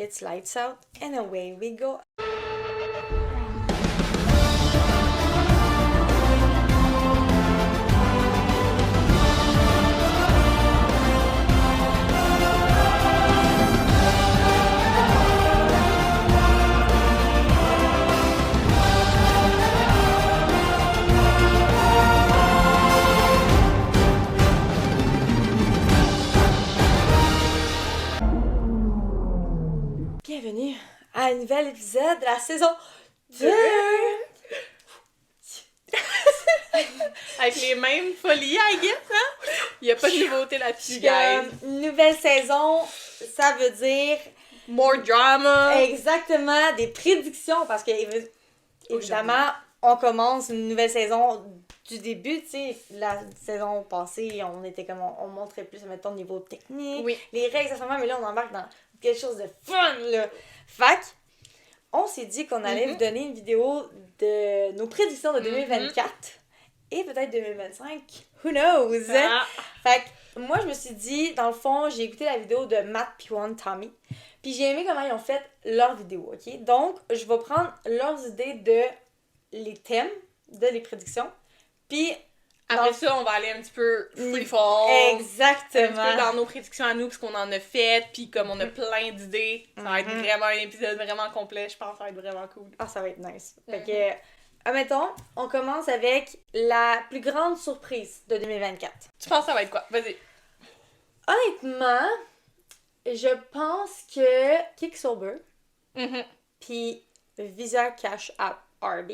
It's lights out and away we go. Bienvenue à un nouvel épisode de la saison 2! Avec les mêmes folies, I guess, hein? Il n'y a pas de nouveauté là-dessus, guys. Nouvelle saison, ça veut dire More drama. exactement des prédictions parce que évidemment, on commence une nouvelle saison du début, tu sais, la saison passée, on était comme, on montrait plus, mettons, au niveau technique, Oui. les règles, ça mais là, on embarque dans quelque chose de fun, là. Fait on s'est dit qu'on allait vous donner une vidéo de nos prédictions de 2024 et peut-être 2025, who knows? Ah. Fait que moi, je me suis dit, dans le fond, j'ai écouté la vidéo de Matt P1 Tommy, puis j'ai aimé comment ils ont fait leur vidéo, ok? Donc, je vais prendre leurs idées de les thèmes, de les prédictions, puis Après ça, on va aller un petit peu free fall. exactement. Un petit peu dans nos prédictions à nous, parce qu'on en a fait, puis comme on a plein d'idées, ça va être vraiment un épisode vraiment complet, je pense que ça va être vraiment cool. Ah, ça va être nice. Fait que, admettons, on commence avec la plus grande surprise de 2024. Tu penses que ça va être quoi? Vas-y. Honnêtement, je pense que Kicksober puis Visa Cash App RB,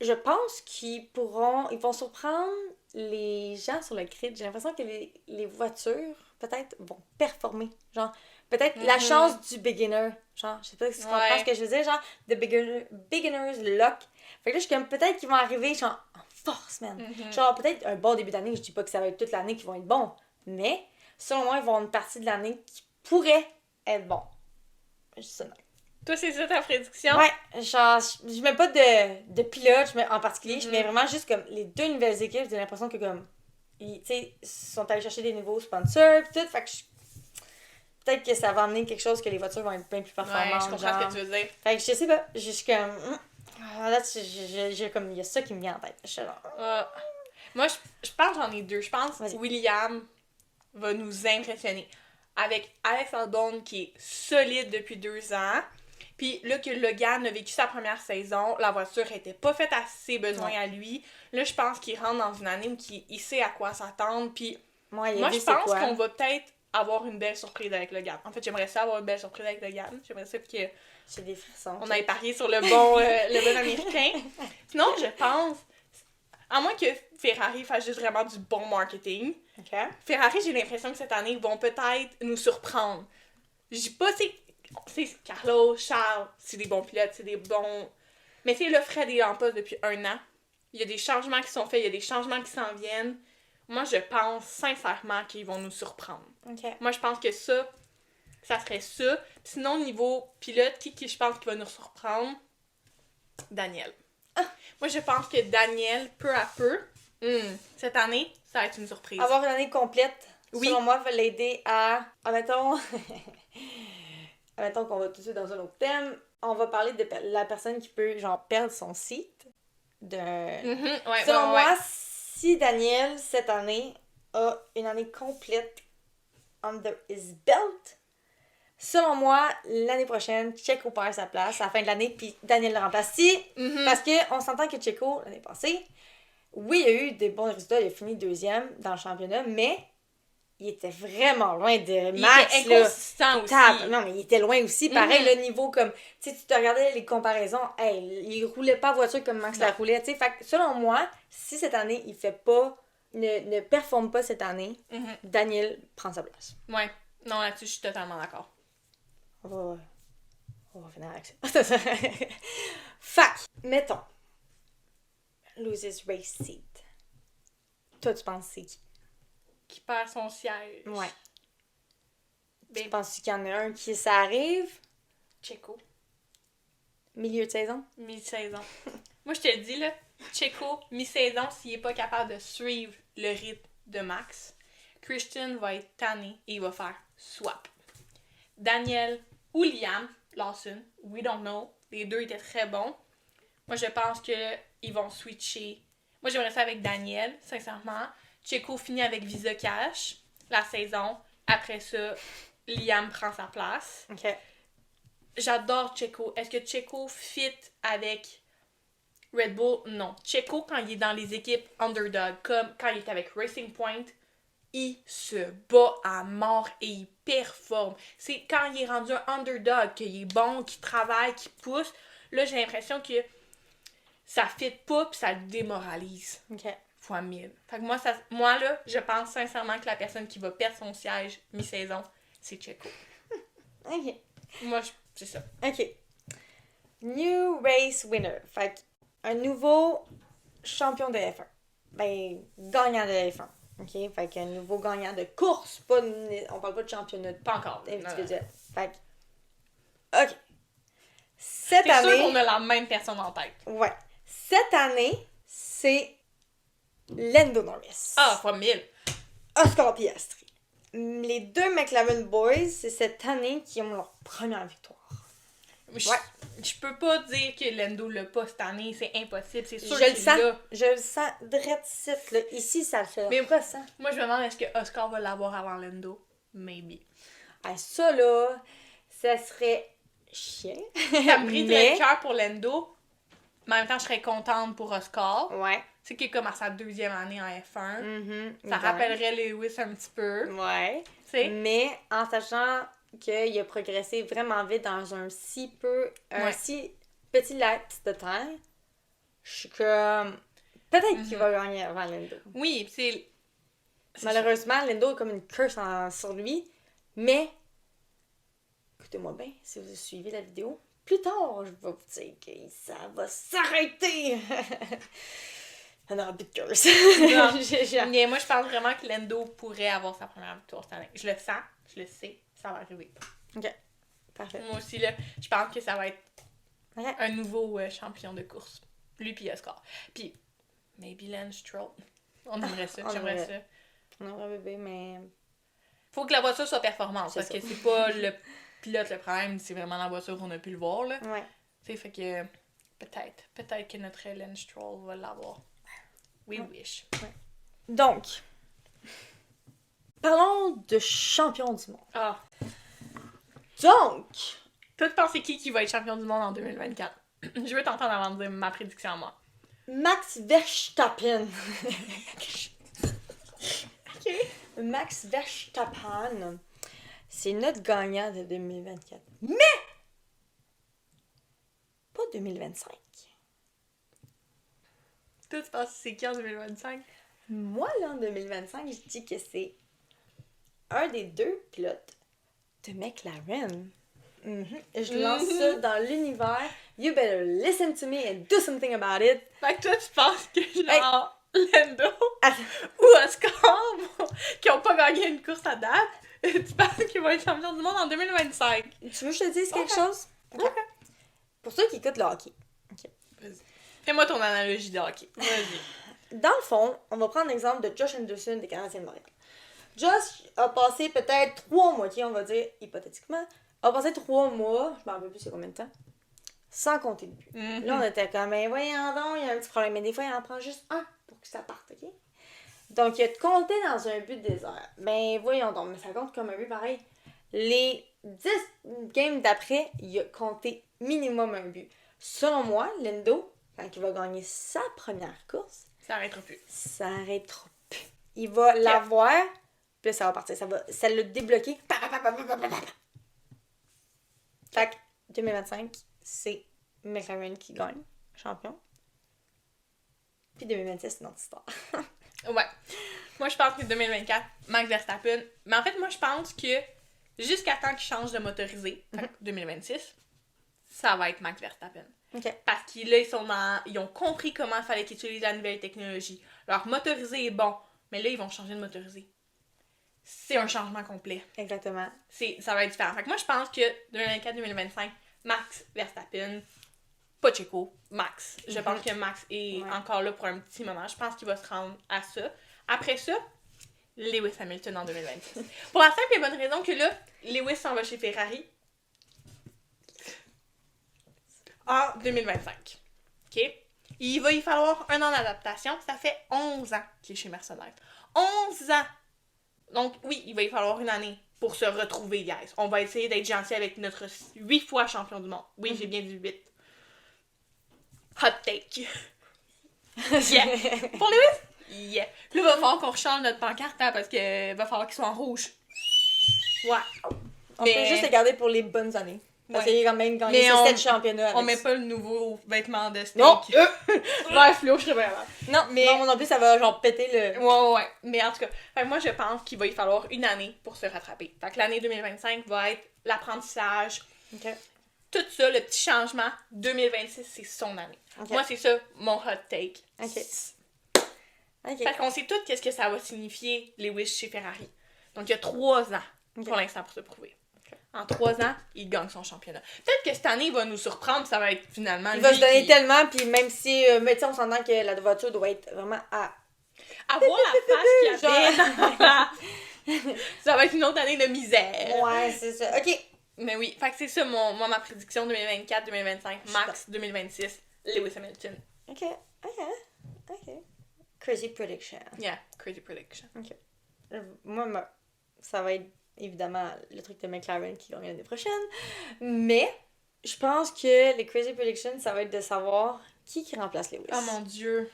je pense qu'ils vont surprendre les gens sur le grid. J'ai l'impression que les voitures, peut-être, vont performer. Genre, peut-être la chance du beginner. Genre, je sais pas si tu comprends ce que je veux dire. Genre, the beginner's luck. Fait que là, je suis comme, peut-être qu'ils vont arriver, genre, en force, man. Genre, peut-être un bon début d'année. Je dis pas que ça va être toute l'année qu'ils vont être bons. Mais, selon moi, ils vont avoir une partie de l'année qui pourrait être bon. Je dis ça, non. Toi, c'est ça ta prédiction? Ouais, genre, je mets pas de pilote en particulier, je mets vraiment juste comme les deux nouvelles équipes, j'ai l'impression que comme, tu sais, sont allés chercher des nouveaux sponsors pis tout, fait que peut-être que ça va amener quelque chose que les voitures vont être bien plus performantes. Ouais, je comprends ce que tu veux dire. Fait que je sais pas, je suis comme, là, j'ai comme, il y a ça qui me vient en tête. Je suis genre, Moi, je pense que j'en ai deux. Je pense que Vas-y. William va nous impressionner. Avec Alex Albon qui est solide depuis 2 ans. Puis là que Logan a vécu sa première saison, la voiture était pas faite à ses besoins à lui. Là, je pense qu'il rentre dans une année où il sait à quoi s'attendre. Puis moi, je pense qu'on va peut-être avoir une belle surprise avec Logan. En fait, j'aimerais ça avoir une belle surprise avec Logan. J'aimerais ça que j'ai des frissons. on aille parier sur le bon américain. Sinon, je pense, à moins que Ferrari fasse juste vraiment du bon marketing, Ferrari, j'ai l'impression que cette année, ils vont peut-être nous surprendre. Je dis pas, c'est Carlos, Charles, c'est des bons pilotes, c'est des bons... Mais tu sais, là, Fred est en poste depuis 1 an. Il y a des changements qui sont faits, il y a des changements qui s'en viennent. Moi, je pense sincèrement qu'ils vont nous surprendre. Moi, je pense que ça serait ça. Sinon, niveau pilote, qui je pense qui va nous surprendre? Daniel. Moi, je pense que Daniel, peu à peu, cette année, ça va être une surprise. Avoir une année complète, Oui. selon moi, va l'aider à... Admettons qu'on va tout de suite dans un autre thème. On va parler de la personne qui peut, genre, perdre son site. Selon moi, si Daniel, cette année, a une année complète under his belt, selon moi, l'année prochaine, Checo perd sa place à la fin de l'année, puis Daniel le remplace. Parce qu'on s'entend que Checo, l'année passée, oui, il a eu des bons résultats, il a fini 2e dans le championnat, mais il était vraiment loin de Max. Il était inconsistant aussi. Non, mais il était loin aussi. Pareil, le niveau comme... Tu sais, tu te regardais les comparaisons, il roulait pas voiture comme Max la roulait, tu sais. Fait que selon moi, si cette année, il fait pas... Ne performe pas cette année, Daniel prend sa place. Ouais. Non, là-dessus, je suis totalement d'accord. On va finir avec ça. Fait, mettons, loses race seat. Toi, tu penses c'est qui? Qui perd son siège. Ouais. Ben, Tu penses qu'il y en a un qui ça arrive? Checo. Milieu de saison? Mi-saison. Moi, je te dis, là, Checo, mi-saison, s'il est pas capable de suivre le rythme de Max, Christian va être tanné et il va faire swap. Daniel, ou Liam Lawson. We don't know. Les deux étaient très bons. Moi, je pense qu'ils vont switcher. Moi, j'aimerais ça avec Daniel, sincèrement. Checo finit avec Visa Cash la saison. Après ça, Liam prend sa place. OK. J'adore Checo. Est-ce que Checo fit avec Red Bull? Non. Checo, quand il est dans les équipes underdog, comme quand il est avec Racing Point, il se bat à mort et il performe. C'est quand il est rendu un underdog, qu'il est bon, qu'il travaille, qu'il pousse. Là, j'ai l'impression que ça fit pas pis ça le démoralise. OK. Fois 1000. Fait que moi, là, je pense sincèrement que la personne qui va perdre son siège mi-saison, c'est Checo. OK. Moi, c'est ça. OK. New race winner. Fait un nouveau champion de F1. Ben, gagnant de F1. OK? Fait qu'un nouveau gagnant de course. On parle pas de championnat. Pas encore. Individuel. Fait que, OK. Cette C'est année... sûr qu'on a la même personne en tête. Ouais. Cette année, c'est Lando Norris. Ah, fois 1000. Oscar Piastri. Les deux McLaren Boys, c'est cette année qui ont leur première victoire. Je peux pas dire que Lando l'a pas cette année, c'est impossible, c'est sûr Je le qu'il sens. l'a. Je le sens direct site, là. Ici, ça le fait. Mais pas ça. moi, je me demande est-ce que Oscar va l'avoir avant Lando? Maybe. Ah, ça, là, ça serait chiant. Ça me briserait le cœur pour Lando, mais en même temps, je serais contente pour Oscar. Ouais. Tu sais qu'il est comme à sa 2e année en F1. Mm-hmm. Ça rappellerait Lewis un petit peu. Ouais. Tu sais? Mais en sachant qu'il a progressé vraiment vite dans un si petit laps de temps, je suis comme... Peut-être qu'il va gagner avant Lando. Oui, c'est Malheureusement, Lando a comme une curse sur lui, mais... Écoutez-moi bien, si vous suivez la vidéo, plus tard, je vais vous dire que ça va s'arrêter! On aura plus de curse. Mais moi, je pense vraiment que Lando pourrait avoir sa première victoire cette année. Je le sens, je le sais, ça va arriver. OK, parfait. Moi aussi, là, je pense que ça va être Okay. un nouveau champion de course. Lui puis Oscar. Puis, maybe Lance Stroll. On aimerait ça, j'aimerais ça. On aimerait bébé, mais... Faut que la voiture soit performante, parce que c'est pas le pilote le problème, c'est vraiment la voiture qu'on a pu le voir, là. Ouais. Tu sais, fait que peut-être que notre Lance Stroll va l'avoir. We wish. Ouais. Donc, parlons de champion du monde. Ah. Donc, Toi, tu penses c'est qui va être champion du monde en 2024? Je veux t'entendre avant de dire ma prédiction à moi. Max Verstappen. OK. Max Verstappen, c'est notre gagnant de 2024. Mais pas 2025. Toi, tu penses que c'est qui en 2025? Moi, là, en 2025, je dis que c'est un des deux pilotes de McLaren. Je lance ça dans l'univers. You better listen to me and do something about it. Fait que toi, tu penses que genre Lando Attends. ou Oscar, qui ont pas gagné une course à date, tu penses qu'ils vont être champions du monde en 2025? Tu veux que je te dise quelque chose? Ok. Pour ceux qui écoutent le hockey. Vas-y. Fais-moi ton analogie de hockey. Vas-y. Dans le fond, on va prendre l'exemple de Josh Anderson des Canadiens de Montréal. Josh a passé peut-être 3 mois, on va dire, hypothétiquement, a passé 3 mois, je m'en rappelle plus c'est combien de temps, sans compter de but. Mm-hmm. Là, on était comme, ben voyons donc, il y a un petit problème. Mais des fois, il en prend juste un pour que ça parte, OK? Donc, il a compté dans un but désert. Ben voyons donc, mais ça compte comme un but pareil. Les 10 games d'après, il a compté minimum un but. Selon moi, Lando, quand il va gagner sa première course, Ça arrêtera plus. ça arrêtera plus. Il va l'avoir, puis là, ça va partir. Ça l'a débloqué. Fait que 2025, c'est McLaren qui gagne, champion. Puis 2026, c'est notre histoire. Ouais. Moi, je pense que 2024, Max Verstappen. Mais en fait, moi, je pense que jusqu'à temps qu'ils changent de motorisé, fait que 2026, ça va être Max Verstappen. OK. Parce que là, ils ont compris comment il fallait qu'ils utilisent la nouvelle technologie. Leur motorisé est bon, mais là, ils vont changer de motorisé. C'est un changement complet. Exactement. Ça va être différent. Fait que moi, je pense que 2024-2025, Max Verstappen, pas Checo, Max. Je pense que Max est encore là pour un petit moment. Je pense qu'il va se rendre à ça. Après ça, Lewis Hamilton en 2026. Pour la simple et bonne raison que là, Lewis s'en va chez Ferrari. en 2025. OK? Il va y falloir un an d'adaptation. Ça fait 11 ans qu'il est chez Mercedes. 11 ans! Donc, oui, il va y falloir une année pour se retrouver, guys. On va essayer d'être gentil avec notre 8 fois champion du monde. Oui, j'ai bien dit 8. Hot take. Yeah! Pour Lewis? Yeah! Là, il va falloir qu'on rechange notre pancarte, hein, parce que va falloir qu'il soit en rouge. Ouais. On peut juste le garder pour les bonnes années. Parce qu'il a quand même gagné ses 7 championnats. On met pas le nouveau vêtement de steak. Non! Ouais, Flo, je serais bien là. Non, mais non plus, ça va genre péter le... Ouais. Mais en tout cas, fait que moi, je pense qu'il va y falloir une année pour se rattraper. Fait que l'année 2025 va être l'apprentissage. OK. Tout ça, le petit changement, 2026, c'est son année. Okay. Moi, c'est ça, mon hot take. Fait qu'on sait tous qu'est-ce que ça va signifier, Lewis chez Ferrari. Donc, il y a 3 ans pour l'instant pour se prouver. En 3 ans, il gagne son championnat. Peut-être que cette année, il va nous surprendre, ça va être finalement... Il va se donner tellement, puis même si... mais tu sais, on s'entend que la voiture doit être vraiment à... Avoir la face qu'il avait ça va être une autre année de misère. Ouais, c'est ça. OK. Mais oui, fait que c'est ça, ma prédiction 2024-2025, max 2026, Lewis Hamilton. OK. Crazy prediction. Yeah, crazy prediction. OK. Moi, ça va être... évidemment, le truc de McLaren qui gagne l'année prochaine. Mais, je pense que les crazy predictions, ça va être de savoir qui remplace Lewis. Oh mon Dieu.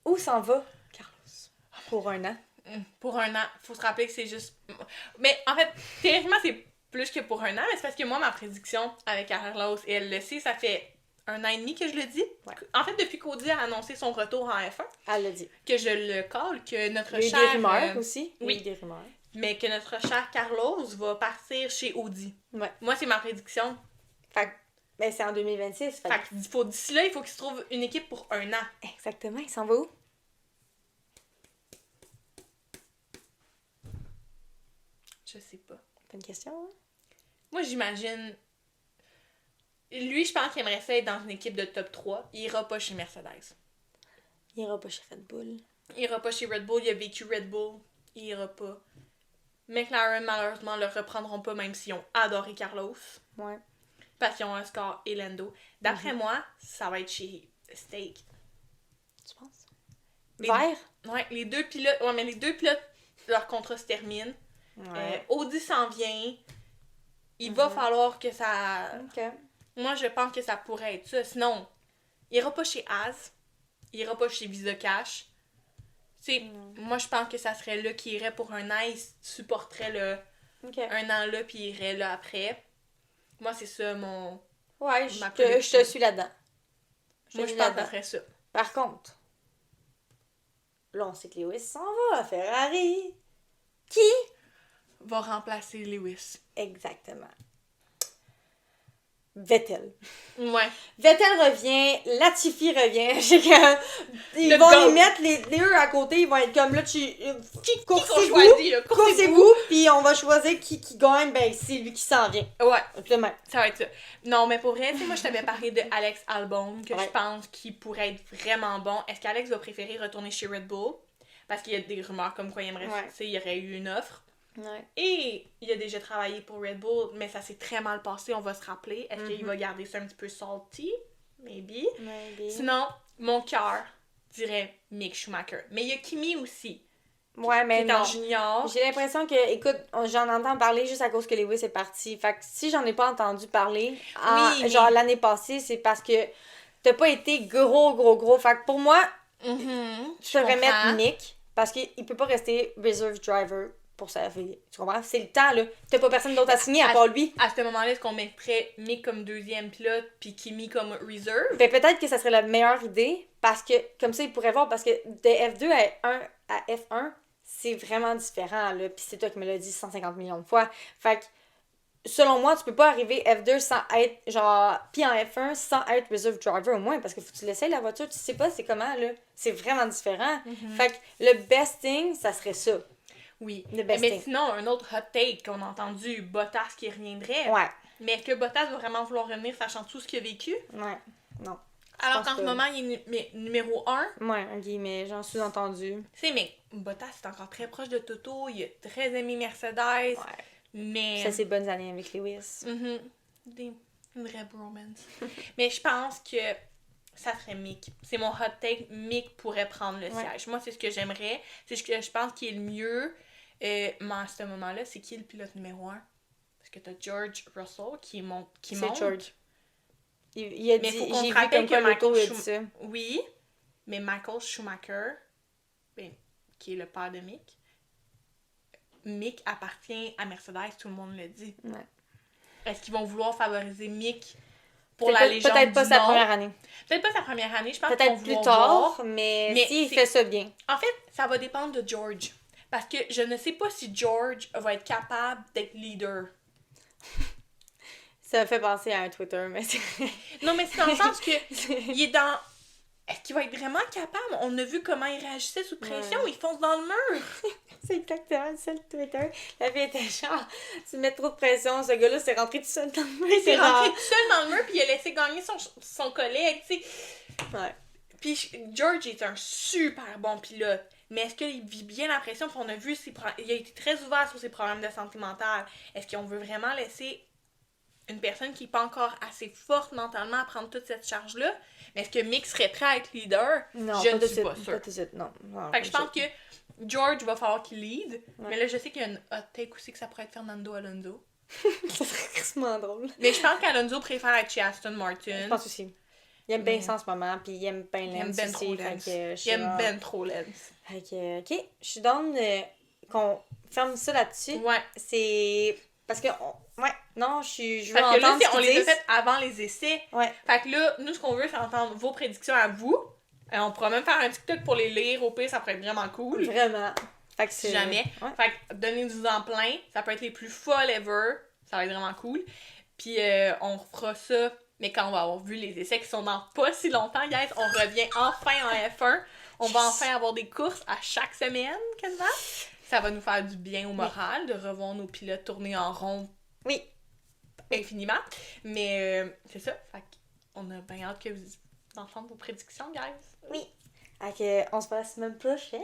Où s'en va Carlos? Pour un an. Pour un an. Faut se rappeler que c'est juste... Mais, en fait, théoriquement, c'est plus que pour un an, mais c'est parce que moi, ma prédiction avec Carlos, et elle le sait, ça fait 1 an et demi que je le dis. Ouais. En fait, depuis qu'Audi a annoncé son retour en F1. Elle l'a dit. Que je le colle, que notre cher... Il y a eu des rumeurs aussi. Oui. Il y a eu des rumeurs. Mais que notre cher Carlos va partir chez Audi. Ouais. Moi, c'est ma prédiction. Fait que, c'est en 2026. Fait que d'ici là, il faut qu'il se trouve une équipe pour 1 an. Exactement. Il s'en va où? Je sais pas. Pas une question, hein? Moi, j'imagine... Lui, je pense qu'il aimerait ça être dans une équipe de top 3. Il ira pas chez Mercedes. Il ira pas chez Red Bull. Il ira pas chez Red Bull. Il a vécu Red Bull. Il ira pas. McLaren, malheureusement, le reprendront pas, même s'ils ont adoré Carlos. Ouais. Parce qu'ils ont un score et Lando. D'après moi, ça va être chez Steak. Tu penses? Vert? Ouais, les 2 pilotes... Ouais, mais les 2 pilotes, leur contrat se termine. Ouais. Audi s'en vient. Il va falloir que ça... OK. Moi, je pense que ça pourrait être ça. Sinon, il ira pas chez Haas. Il ira pas chez Visa Cash. Moi, je pense que ça serait là qu'il irait pour un an. Il supporterait un an là, puis il irait là après. Moi, c'est ça mon... Ouais, je te suis là-dedans. Moi, je pense que ça serait ça. Par contre, là, on sait que Lewis s'en va à Ferrari. Qui va remplacer Lewis? Exactement. Vettel. Ouais. Vettel revient, Latifi revient. Ils vont les mettre les deux à côté, ils vont être comme là, coursez-vous, puis on va choisir qui gagne, ben c'est lui qui s'en vient. Ouais. Absolument. Ça va être ça. Non, mais pour vrai, tu sais, moi je t'avais parlé de Alex Albon, que je pense qu'il pourrait être vraiment bon. Est-ce qu'Alex va préférer retourner chez Red Bull? Parce qu'il y a des rumeurs comme quoi il aimerait, tu sais, il y aurait eu une offre. Ouais. Et il a déjà travaillé pour Red Bull, mais ça s'est très mal passé, on va se rappeler. Est-ce qu'il va garder ça un petit peu salty? Maybe. Sinon, mon cœur dirait Mick Schumacher. Mais il y a Kimi aussi. Ouais, mais non. En junior. J'ai l'impression que, écoute, j'en entends parler juste à cause que Lewis est parti. Fait que si j'en ai pas entendu parler, genre l'année passée, c'est parce que t'as pas été gros. Fait que pour moi, je ferais mettre Mick, parce qu'il peut pas rester reserve driver pour sa vie. Tu comprends? C'est le temps, là. T'as pas personne d'autre à signer à part lui. À ce moment-là, est-ce qu'on mettrait Mick comme 2e pilote puis Kimi comme reserve? Ben, peut-être que ça serait la meilleure idée parce que, comme ça, il pourrait voir, parce que de F2 à F1, c'est vraiment différent, là. Puis c'est toi qui me l'as dit 150 millions de fois. Fait que, selon moi, tu peux pas arriver F2 sans être, genre, puis en F1 sans être reserve driver au moins, parce que faut que tu l'essayes la voiture, tu sais pas c'est comment, là. C'est vraiment différent. Fait que le best thing, ça serait ça. Oui. Mais sinon, un autre hot take qu'on a entendu, Bottas qui reviendrait. Ouais. Mais est-ce que Bottas va vraiment vouloir revenir sachant tout ce qu'il a vécu? Ouais. Non. Alors qu'en ce moment, il est numéro 1. Ouais, en guillemets, j'en suis entendu. Tu sais, mais Bottas est encore très proche de Toto, il a très aimé Mercedes. Ouais. Mais... Ça, c'est bonnes années avec Lewis. Une vraie bromance. Mais je pense que ça serait Mick. C'est mon hot take. Mick pourrait prendre le siège. Moi, c'est ce que j'aimerais. C'est ce que je pense qui est le mieux. Mais à ce moment-là, c'est qui le pilote numéro 1? Parce que t'as George Russell qui monte. C'est George. Il a dit, faut qu'on j'ai se vu rappelle comme que quoi l'auto Michael a dit ça. Oui, mais Michael Schumacher, qui est le père de Mick, Mick appartient à Mercedes, tout le monde le dit. Ouais. Est-ce qu'ils vont vouloir favoriser Mick pour la légende peut-être pas du sa nom? première année. Peut-être pas sa première année, je pense qu'ils Peut-être vont plus vouloir tard, voir. mais s'il fait ça bien. En fait, ça va dépendre de George. Parce que je ne sais pas si George va être capable d'être leader. Ça me fait penser à un Twitter, mais c'est... Non, mais c'est dans le sens que il est dans... Est-ce qu'il va être vraiment capable? On a vu comment il réagissait sous pression. Il fonce dans le mur. C'est exactement ça, le Twitter. La vie était genre, tu mets trop de pression, ce gars-là s'est rentré tout seul dans le mur. Il s'est rentré tout seul dans le mur, puis il a laissé gagner son collègue, tu sais. Ouais. Puis George est un super bon pilote. Mais est-ce qu'il vit bien la pression? Puis on a vu, il a été très ouvert sur ses problèmes de santé mentale. Est-ce qu'on veut vraiment laisser une personne qui n'est pas encore assez forte mentalement à prendre toute cette charge-là? Mais est-ce que Mick serait prêt à être leader? Non, je ne suis pas sûre. Pas tout de suite, non. Fait que je pense que George va falloir qu'il lead. Ouais. Mais là, je sais qu'il y a une hot take aussi que ça pourrait être Fernando Alonso. Ça serait crissement drôle. Mais je pense qu'Alonso préfère être chez Aston Martin. Je pense aussi. Il aime bien ça en ce moment, puis il aime bien Lance aussi. Il aime ben trop Lance. Fait que, ok, je suis down qu'on ferme ça là-dessus. Ouais. C'est... Parce que, je veux parce que entendre là, on les a fait avant les essais. Ouais. Fait que là, nous, ce qu'on veut, c'est entendre vos prédictions à vous. On pourra même faire un TikTok pour les lire. Au pire, ça pourrait être vraiment cool. Vraiment. Fait que si jamais. Ouais. Fait que donnez-nous-en plein. Ça peut être les plus folles ever. Ça va être vraiment cool. Puis on fera ça, mais quand on va avoir vu les essais qui sont dans pas si longtemps, guys, on revient enfin en F1. On va enfin avoir des courses à chaque semaine, quasiment. Ça va nous faire du bien au moral de revoir nos pilotes tourner en rond. Oui. Infiniment. Mais c'est ça. Fait qu'on a bien hâte que vous entendez vos prédictions, guys. Oui. Fait que on se voit la semaine prochaine.